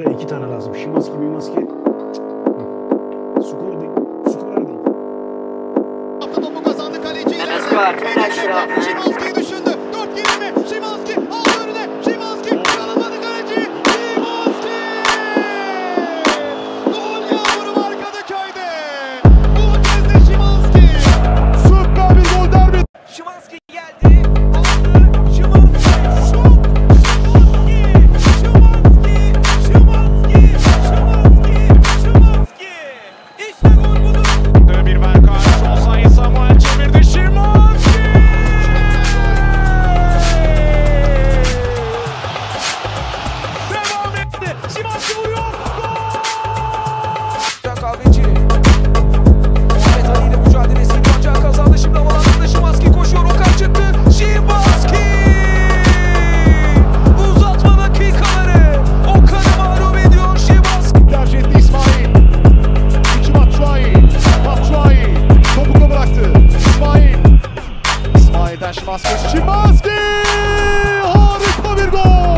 İki tane lazım. Şimanski, Mimaski. Skor değil. Skor değil. Topu kazandı kaleci. Şimanski'yi düşündü. 4 gelimi. Şimanski aldı önüne. Şimanski çalamadı kaleci. Şimanski! Gol yağmuru var Kadıköy'de. Bu kez de Şimanski. Süper bir gol derbi. Şimanski geldi. Aldı. Şimanski. Şut. Şimanski. İşte gol budur. Bir Berkay. Sol sayı Samuel çevirdi. Şimanski! Devam etti. Şimanski vuruyor. Kahveci. Muhammed Ali ile mücadelesi ancak kazandı. Şimdi havalandırdı. Şimanski koşuyor. Okan çıktı. Şimanski! Uzatma dakikaları. Okan'ı mağlup ediyor Şimanski. Tercih etti İsmail. İki Batshuayi. Batshuayi. Topu da bıraktı. İsmail. İsmail'den Şimanski. Şimanski! Harika bir gol!